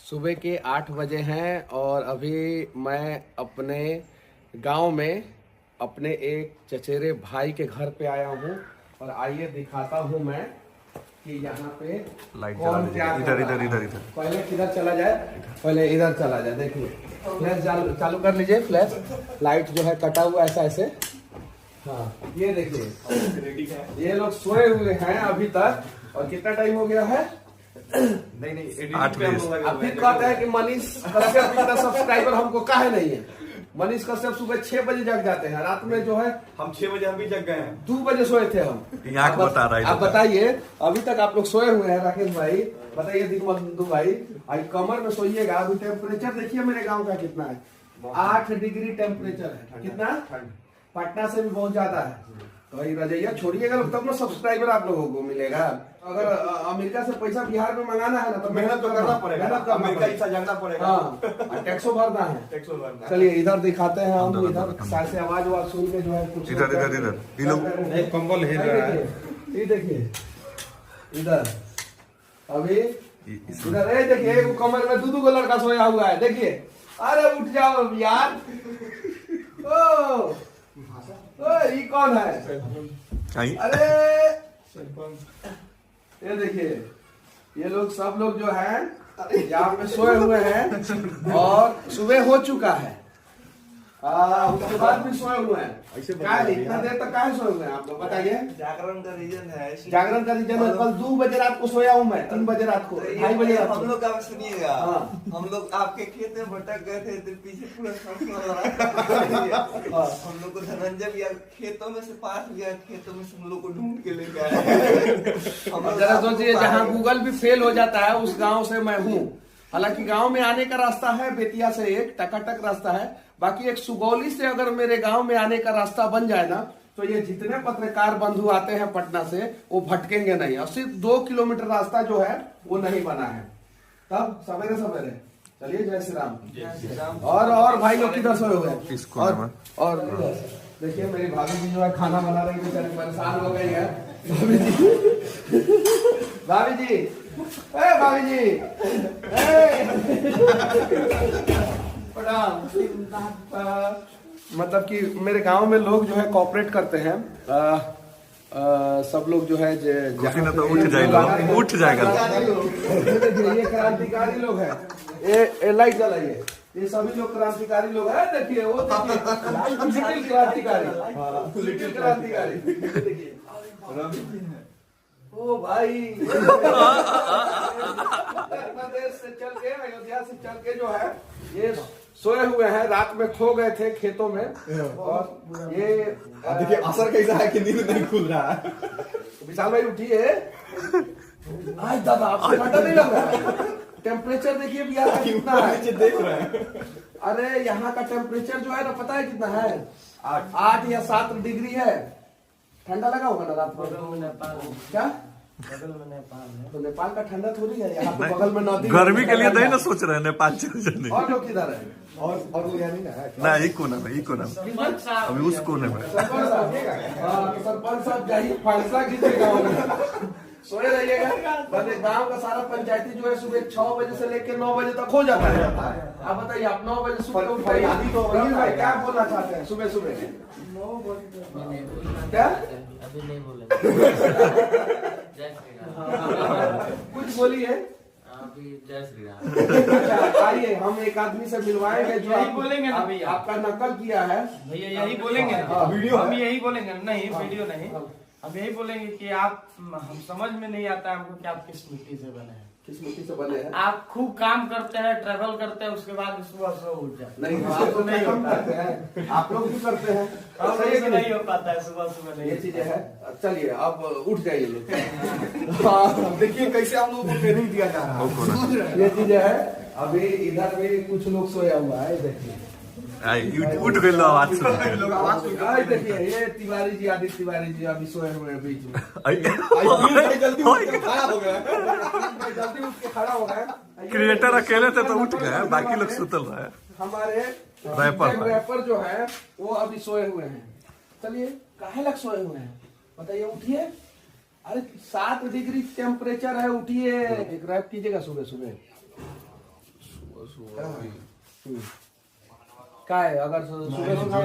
सुबह के 8 बजे हैं और अभी मैं अपने गांव में अपने एक चचेरे भाई के घर पे आया हूं और आइए दिखाता हूं मैं कि यहाँ पे लाइट कौन क्या इधर इधर इधर इधर पहले किधर चला जाए, पहले इधर चला जाए। देखिए फ्लैश चालू कर लीजिए। फ्लैश लाइट जो है कटा हुआ ऐसा ऐसे। हाँ ये देखिए ये लोग सोए हुए हैं अभी तक। और कितना टाइम हो गया है? नहीं 8 बजे। अब फिर कहते हैं कि मनीष कश्यप इतना सब्सक्राइबर हमको काहे नहीं है। मनीष कश्यप सुबह 6 बजे जग जाते हैं, रात में जो है हम 6 बजे हम भी जग गए हैं। 2 बजे सोए थे हम। आँख बता रहा है। आप बताइए अभी तक आप लोग सोए हुए हैं। राकेश भाई बताइए, दिग्बंधु भाई आई कमर में सोइएगा। अभी टेम्परेचर देखिए मेरे गांव का कितना है, 8 डिग्री टेम्परेचर है। कितना? पटना से भी बहुत ज्यादा है। तो भाई रजैया छोड़िएगा लोग, तब ना सब्सक्राइबर आप लोगों को मिलेगा। अगर अमेरिका से पैसा बिहार में मंगाना है ना तो मेहनत तो करना पड़ेगा, अमेरिका हिस्सा जाना पड़ेगा। हाँ टैक्सो भरना है। टैक्स भरना। चलिए इधर दिखाते हैं हम। इधर साइड से आवाज वाज सुन के जो है कुछ इधर इधर इधर ये लोग एक कंबल हिल रहा है। ये देखिए इधर अभी इधर ये देखिए एक कमर में दो लड़का सोया हुआ है। देखिए अरे उठ जाओ यार। ओ ये कौन है? आई अरे ये देखिए ये लोग सब लोग जो है यहाँ पे सोए हुए हैं और सुबह हो चुका है। उसके बाद भी सोए हुए हैं। इतना देर तक काहे सोए हुए हैं आप लोग बताइए? जागरण का रीजन है। जागरण का रीजन है। कल 2 बजे रात को सोया हूँ मैं, 3 बजे रात को, 2:30 बजे रात हम को। लोग का सुनिएगा। हाँ। हम लोग आपके खेत में भटक गए थे तो पीछे पूरा हम लोग को धनंजय भैया खेतों में से पास गया, खेतों में से हम लोग को ढूंढ के लेके आए। अब जरा सोचिए जहाँ गूगल भी फेल हो जाता है उस गांव से मैं हूँ। हालांकि गांव में आने का रास्ता है बेतिया से, एक टकाटक रास्ता है। बाकी एक सुगौली से अगर मेरे गांव में आने का रास्ता बन जाए ना तो ये जितने पत्रकार बंधु आते हैं पटना से वो भटकेंगे नहीं। और सिर्फ 2 किलोमीटर रास्ता जो है वो नहीं बना है। तब सवेरे सवेरे चलिए जय श्री राम। और भाई लोग किधर सोए हुए हैं? और देखिए मेरी भाभी जी जो है खाना बना रही है, बेचारी परेशान हो गई है। भाभी जी भाभी जी प्रणाम। मतलब कि मेरे गांव में लोग जो है कोऑपरेट करते हैं। सब लोग जो है तो उठ जाएगा। ये क्रांतिकारी लोग हैं। ये लाइट जलाइए। ये सभी लोग क्रांतिकारी लोग हैं। देखिए वो देखिए लिटिल क्रांतिकारी, लिटिल क्रांतिकारी। ओ भाई उत्तर प्रदेश से चल के, अयोध्या से चल के जो है ये सोए हुए हैं। रात में खो गए थे खेतों में। और ये देखिए असर कैसा है कि नींद नहीं खुल रहा है। विशाल भाई उठिए। आज दादा आपको ठंडा नहीं लग रहा है? टेम्परेचर देखिए बिहार का कितना है, देख रहे हैं। अरे यहाँ का टेम्परेचर जो है ना पता है कितना है? 8 या 7 डिग्री है। ठंडा लगा होगा ना रात में? क्या बगल में नेपाल है। तो नेपाल का ठंडा थोड़ी है, यहाँ तो बगल में नदी। गर्मी के लिए नहीं ना सोच रहे हैं नेपाल चले जाने। और लोग किधर है? और कोई नहीं ना है। ना एक कोना में, एक कोना में, अभी उस कोने में। सरपंच साहब, हाँ, तो सरपंच साहब जाइए फैसला कीजिए गाँव में। सोए रहिएगा। बस गांव का सारा पंचायती जो है सुबह 6 बजे से लेकर 9 बजे तक हो जाता है। आप बताइए आप 9 बजे सुबह उठ रही है, क्या बोलना चाहते हैं सुबह सुबह? 9 बजे क्या अभी नहीं बोले। कुछ बोलिए। अभी जय श्री राम। आइए हम एक आदमी से मिलवाएंगे जो यही बोलेंगे ना भैया। आपका नकल किया है। भैया यही बोलेंगे ना। वीडियो हम यही बोलेंगे नहीं, वीडियो नहीं। हम यही बोलेंगे कि आप, हम समझ में नहीं आता हमको कि आप किस मिट्टी से बने हैं। किस मिट्टी से बने हैं? आप खूब काम करते हैं, ट्रेवल करते हैं, उसके बाद सुबह से उठ जाते नहीं आप तो नहीं करते हैं, आप लोग भी करते हैं। हैं। सही है कि नहीं हो पाता है सुबह सुबह ये नहीं। चीजें है। चलिए अब उठ जाइए लोग। हाँ देखिए कैसे हम लोगों को ट्रेनिंग दिया जा रहा है। ये चीजें है। अभी इधर भी कुछ लोग सोया हुआ है। देखिए उठ गए लो आवाज सुन के। लोग आवाज सुन आज देखिए ये तिवारी जी, आदित्य तिवारी जी अभी सोए हुए हैं बीच में। जल्दी उठ के खड़ा हो गया। जल्दी उठ के खड़ा हो गए। क्रिएटर अकेले थे तो उठ गए, बाकी लोग सुतल रहे। हमारे रैपर जो है वो अभी सोए हुए हैं। चलिए काहे लग सोए हुए हैं बताइए, उठिए। अरे 7 डिग्री टेम्परेचर है, उठिए। एक रैप कीजिएगा सुबह सुबह। बस हुआ अभी। क्या है अगर सुबह सुबह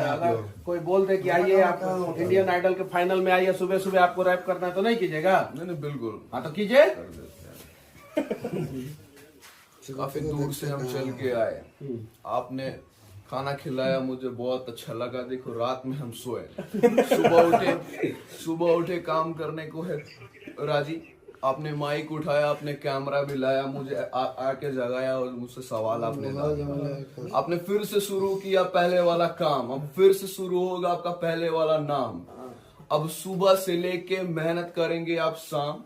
अगर कोई बोल दे कि आइए आप इंडियन आइडल के फाइनल में आइए, सुबह सुबह आपको रैप करना है तो नहीं कीजिएगा? नहीं बिल्कुल हाँ तो कीजिए। काफी दूर से हम चल के आए, आपने खाना खिलाया, मुझे बहुत अच्छा लगा। देखो रात में हम सोए, सुबह उठे काम करने को है राजी। आपने माइक उठाया, आपने कैमरा भी लाया, मुझे आके जगाया और मुझसे सवाल आपने लाया। आपने फिर से शुरू किया पहले वाला काम, अब फिर से शुरू होगा आपका पहले वाला नाम। अब सुबह से लेके मेहनत करेंगे आप शाम,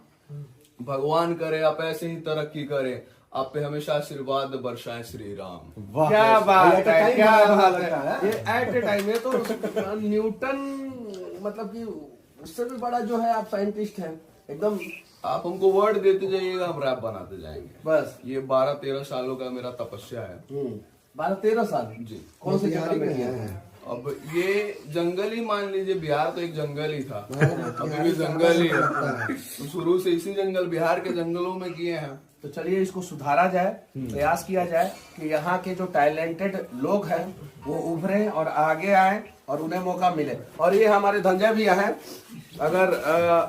भगवान करे आप ऐसे ही तरक्की करें, आप पे हमेशा आशीर्वाद बरसाएं श्री राम। क्या बात है, क्या बात लगता है। है। ये एट ए टाइम में तो न्यूटन मतलब कि उससे भी बड़ा जो है आप साइंटिस्ट हैं एकदम। आप हमको वर्ड देते जाइएगा, हम रैप बनाते जाएंगे। बस ये 12-13 सालों का मेरा तपस्या है 12-13 साल जी। कौन से जगह में किया है? अब ये जंगल ही मान लीजिए, बिहार तो एक जंगल ही था, अभी भी जंगल ही है। तो शुरू से इसी जंगल, बिहार के जंगलों में किए हैं। तो चलिए इसको सुधारा जाए, प्रयास किया जाए कि यहाँ के जो टैलेंटेड लोग हैं वो उभरे और आगे आए और उन्हें मौका मिले। और ये हमारे धंजा भी हैं, अगर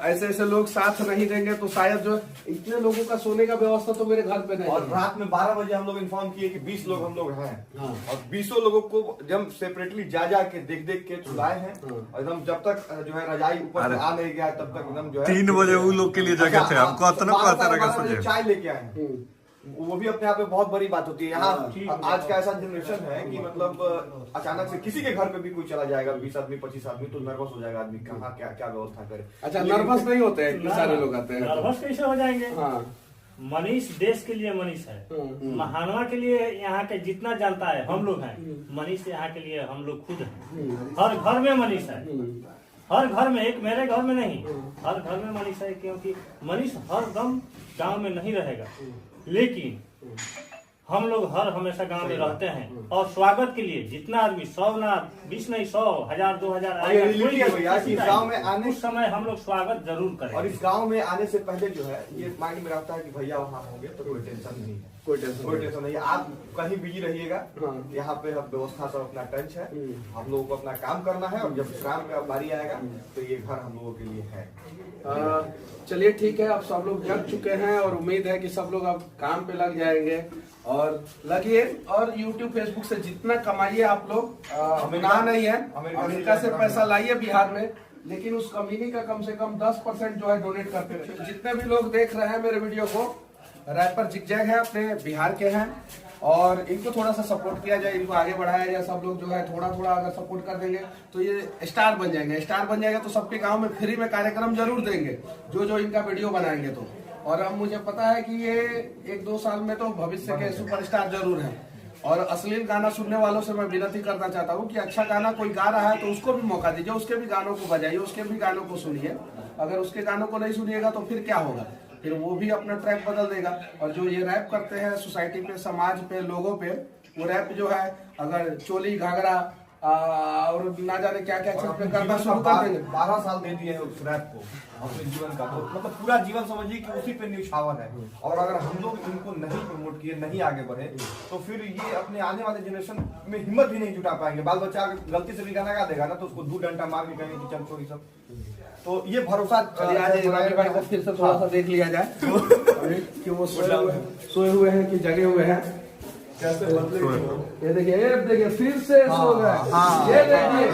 ऐसे ऐसे लोग साथ नहीं देंगे तो शायद जो इतने लोगों का सोने का व्यवस्था तो मेरे घर पे नहीं और है। रात में 12 बजे हम लोग इन्फॉर्म किए कि 20 लोग हम लोग हैं, और 20 लोगों को जब सेपरेटली जा के देख के छुड़ाए हैं, और एकदम जब तक जो है रजाई ऊपर से आ नहीं गया तब तक एकदम जो है 3 बजे वो लोग के लिए जगह थे, हमको इतना पता लगा सोचे। चाय लेके आए हैं, वो भी अपने आप में बहुत बड़ी बात होती है। यहाँ आज का ऐसा जनरेशन है कि मतलब अचानक से किसी के घर पे भी कोई चला जाएगा, 20 आदमी 25 आदमी, तो नर्वस हो जाएगा आदमी, कहाँ क्या क्या व्यवस्था करे। अच्छा नर्वस नहीं होते हैं, इतने सारे लोग आते हैं? नर्वस कैसे हो जाएंगे? हाँ मनीष देश के लिए मनीष है, महानवा के लिए यहाँ के जितना जानता है हम लोग हैं, मनीष यहाँ के लिए हम लोग खुद हैं। हर घर में मनीष है, हर घर में, एक मेरे घर में नहीं, हर घर में मनीष है। क्योंकि मनीष हर दम गांव में नहीं रहेगा, लेकिन हम लोग हर हमेशा गांव में रहते हैं। और स्वागत के लिए जितना आदमी 100 ना 20 नहीं 100 1000 2000 आएगा, कोई भैया कि गाँव में आने उस समय हम लोग स्वागत जरूर करें। और इस गांव में आने से पहले जो है ये माइंड में रहता है कि भैया वहाँ होंगे तो कोई टेंशन नहीं है, कोई टेंशन नहीं है। आप कहीं बिजी रहिएगा, यहाँ पे अब व्यवस्था सब अपना टच है, हम लोगों को अपना काम करना है, और जब विश्राम का बारी आएगा तो ये घर हम लोगों के लिए है। चलिए ठीक है, अब सब लोग जग चुके हैं और उम्मीद है कि सब लोग अब काम पे लग जाएंगे और लगिए। और YouTube Facebook से जितना कमाइए आप लोग, गुनाह नहीं है, अमेरिका से पैसा लाइए बिहार में, लेकिन उस कमीनी का कम से कम 10% जो है डोनेट करते रहिए। जितने भी लोग देख रहे हैं मेरे वीडियो को, रैपर जिगजैग है, अपने बिहार के हैं, और इनको थोड़ा सा सपोर्ट किया जाए, इनको आगे बढ़ाया जाए। सब लोग जो है थोड़ा थोड़ा अगर सपोर्ट कर देंगे तो ये स्टार बन जाएंगे। स्टार बन जाएगा तो सबके गांव में फ्री में कार्यक्रम जरूर देंगे, जो इनका वीडियो बनाएंगे तो। और अब मुझे पता है कि ये 1-2 साल में तो भविष्य के सुपरस्टार जरूर हैं। और अश्लील गाना सुनने वालों से मैं विनती करना चाहता हूँ कि अच्छा गाना कोई गा रहा है तो उसको भी मौका दीजिए, उसके भी गानों को बजाइए, उसके भी गानों को सुनिए। अगर उसके गानों को नहीं सुनिएगा तो फिर क्या होगा, फिर वो भी अपना ट्रैक बदल देगा। और जो ये रैप करते हैं सोसाइटी पे, समाज पे, लोगों पे, वो रैप जो है अगर चोली घाघरा और ना जाने क्या क्या चीज पे करना शुरू कर देंगे। 12 साल दे दिए हैं उस रैप को अपने जीवन का, तो मतलब पूरा जीवन समझिए कि उसी पे न्यौछावर है। और अगर हम लोग इनको नहीं प्रमोट किए, नहीं आगे बढ़े, तो फिर ये अपने आने वाले जनरेशन में हिम्मत भी नहीं जुटा पाएंगे। बाल बच्चा अगर गलती से भी गाना गा देगा ना तो उसको 2 डंडा मार के कहेंगे कि चल छोड़ी सब। तो ये भरोसा आज रवि भाई को फिर से थोड़ा सा देख लिया जाए कि वो सोए हुए हैं कि जगे हुए हैं। कैसे ये देखिए फिर से सो गए। ये देखिए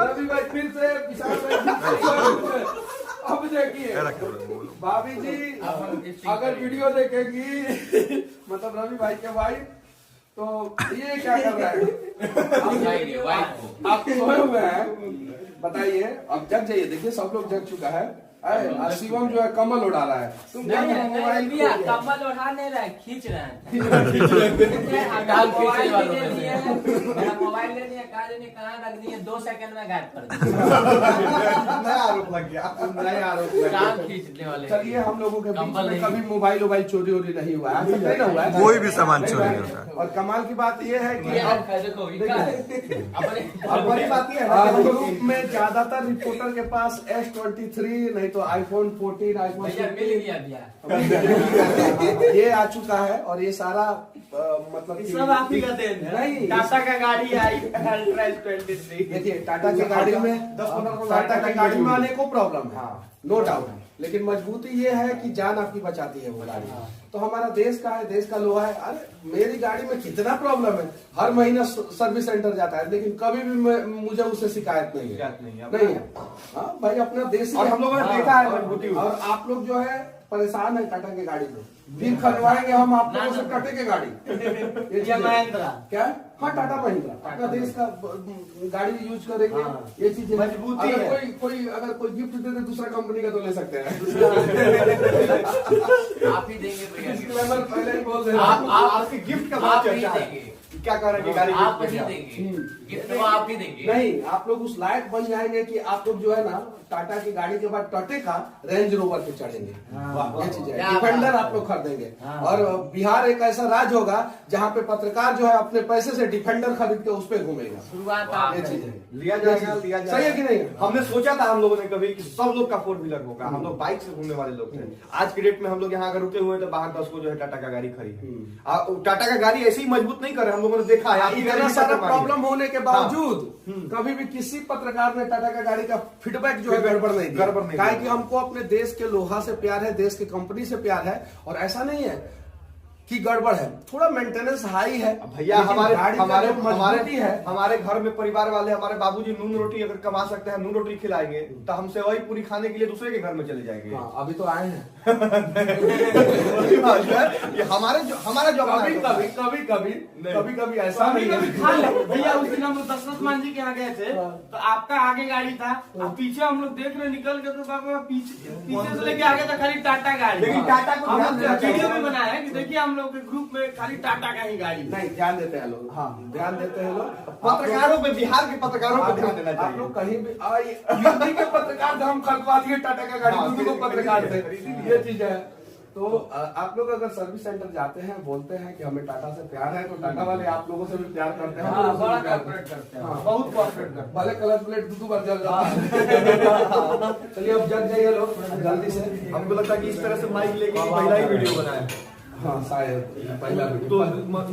रवि भाई फिर से, विशाल भाई अब देखिए भाभी जी अगर वीडियो देखेंगी मतलब रवि भाई के भाई, तो ये क्या कर रहा है? आप सोए हुए हैं, बताइए। अब जग जाइए, देखिए सब लोग जग चुका है। शिवम जो है कमल उड़ा रहा है, तुम मोबाइल कमल उड़ा नहीं रहा है, खींच रहे हैं। मोबाइल ले दिया, कहाँ रख दिए, 2 सेकंड में गायब कर दिया। नया आरोप लग गया, नया आरोप लग गया। खींचने वाले। चलिए हम लोगों के बीच में कभी मोबाइल चोरी वोरी नहीं हुआ है, नहीं ना हुआ है, कोई भी सामान चोरी नहीं होता। और कमाल की बात ये है कि और बड़ी बात ये है ग्रुप में ज्यादातर रिपोर्टर के पास S23 नहीं तो आईफोन 14 आईफोन भैया मिल गया भैया। ये आ चुका है और ये सारा मतलब कि- सब आप ही का देन है। नहीं, टाटा का गाड़ी आई अल्ट्रा 23। देखिए टाटा की गाड़ी में 10-15 टाटा की गाड़ी में अनेकों प्रॉब्लम है, हाँ। नो डाउट, लेकिन मजबूती ये है कि जान आपकी बचाती है वो गाड़ी। तो हमारा देश का है, देश का लोहा है। अरे मेरी गाड़ी में कितना प्रॉब्लम है, हर महीना सर्विस सेंटर जाता है, लेकिन कभी भी मुझे उससे शिकायत नहीं है। शिकायत नहीं है। नहीं है। हाँ भाई, अपना देश और हम लोगों ने देखा है और- मजबूती। और आप लोग जो है परेशान है टाटा की गाड़ी से, फिर खरीदवाएंगे हम आप लोगों से टाटा की गाड़ी। या महिंद्रा। क्या? हाँ, टाटा महिंद्रा अपना देश का गाड़ी यूज करेंगे। ये चीज मजबूती अगर है। कोई अगर कोई गिफ्ट दे दे दूसरा कंपनी का तो ले सकते हैं। आप ही देंगे भैया। डिस्क्लेमर पहले ही बोल दे आपके गिफ्ट का बहुत आप ही चर्चा है। देंगे। क्या कह रहे हैं कि गाड़ी आप गिफ्ट ही में देंगे, गिफ्ट वो आप ही देंगे। नहीं, आप लोग उस लायक बन जाएंगे कि आप लोग जो है ना टाटा की गाड़ी के बाद टाटे का रेंज रोवर पे चढ़ेंगे। ये चीज है, क्या डिफेंडर बात आप लोग खरीदेंगे। और बिहार एक ऐसा राज्य होगा जहाँ पे पत्रकार जो है अपने पैसे से डिफेंडर खरीद के उस पे घूमेगा। शुरुआत आप ये चीज है, लिया जाएगा, लिया जाएगा। सही है कि नहीं? हमने सोचा था हम लोगों ने कभी कि सब लोग का 4 व्हीलर होगा, हम लोग बाइक से घूमने वाले लोग थे। आज के डेट में हम लोग यहाँ अगर रुके हुए हैं तो बाहर 10 को जो है टाटा का गाड़ी खड़ी है। टाटा का गाड़ी ऐसे ही मजबूत नहीं करे, हम लोगों ने देखा है। आपकी गाड़ी इतना भी सारा टक्कर मारी है। प्रॉब्लम होने के बावजूद कभी भी किसी पत्रकार ने टाटा का गाड़ी का फीडबैक जो है गड़बड़ नहीं दिया। गड़बड़ नहीं काहे दिया। कि हमको अपने देश के लोहा से प्यार है, देश की कंपनी से प्यार है, और ऐसा नहीं है कि गड़बड़ है। थोड़ा मेंटेनेंस हाई है भैया, लेकिन हमारे गाड़ी का हमारे जो मजबूती है। हमारे घर में परिवार वाले, हमारे बाबूजी नून रोटी अगर कमा सकते हैं, नून रोटी खिलाएंगे तो हम सेवई पूरी खाने के लिए दूसरे के घर में चले जाएंगे। हाँ, अभी तो आए हैं। वही बात है, ये हमारा जो कभी कभी ऐसा कभी नहीं कभी है। खा ले भैया। उस दिन हम लोग दशरथ मान जी के यहाँ गए थे, तो आपका आगे गाड़ी था, अब पीछे हम लोग देख रहे निकल गए तो बाबा पीछे से लेके आगे तो खाली टाटा गाड़ी। लेकिन टाटा को हम ध्यान देना चाहिए। वीडियो भी बनाया है कि देखिए हम लोग के ग्रुप में खाली टाटा का ही गाड़ी। नहीं, ध्यान देते हैं लोग। हाँ, ध्यान देते हैं लोग। पत्रकारों पे, बिहार के पत्रकारों पे ध्यान देना आप चाहिए। लोग कहीं भी यूपी के पत्रकार थे, हम खरीदवा दिए टाटा का गाड़ी, हाँ, दूसरे को पत्रकार थे। खरीदी ये चीज है। तो आप लोग अगर सर्विस सेंटर जाते हैं, बोलते हैं कि हमें टाटा से प्यार है, तो टाटा वाले आप लोगों से भी प्यार करते हैं। हाँ, हम लोगों से बड़ा भी प्यार कॉर्पोरेट करते हैं। हाँ, बहुत कॉर्पोरेट करते हैं। भले कलर प्लेट दो बार जल जाता है। चलिए अब जग जाइए लोग जल्दी से। हमको लगता है कि इस तरह से माइक लेके पहला ही वीडियो बनाया। हाँ, शायद पहला तो वीडियो।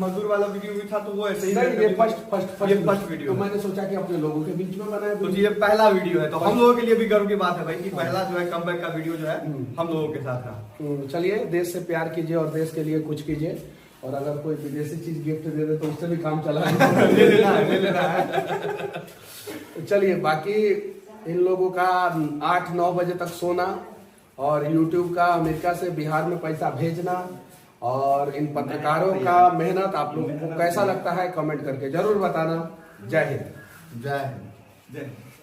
मजदूर वाला वीडियो भी था, तो वो ऐसे ही नहीं, ये ये फर्स्ट वीडियो तो मैंने सोचा कि अपने लोगों के बीच में बनाया तो ये पहला वीडियो है, तो हम लोगों के लिए भी गर्व की बात है भाई कि पहला जो है कमबैक का वीडियो जो है हम लोगों के साथ था। चलिए, देश से प्यार कीजिए और देश के लिए कुछ कीजिए, और अगर कोई विदेशी चीज गिफ्ट दे दे तो उससे भी काम चला ले लेना है। चलिए, बाकी इन लोगों का 8-9 बजे तक सोना, और YouTube का अमेरिका से बिहार में पैसा भेजना, और इन पत्रकारों का मेहनत आप लोगों को कैसा लगता है कमेंट करके जरूर बताना। जय हिंद। जय हिंद।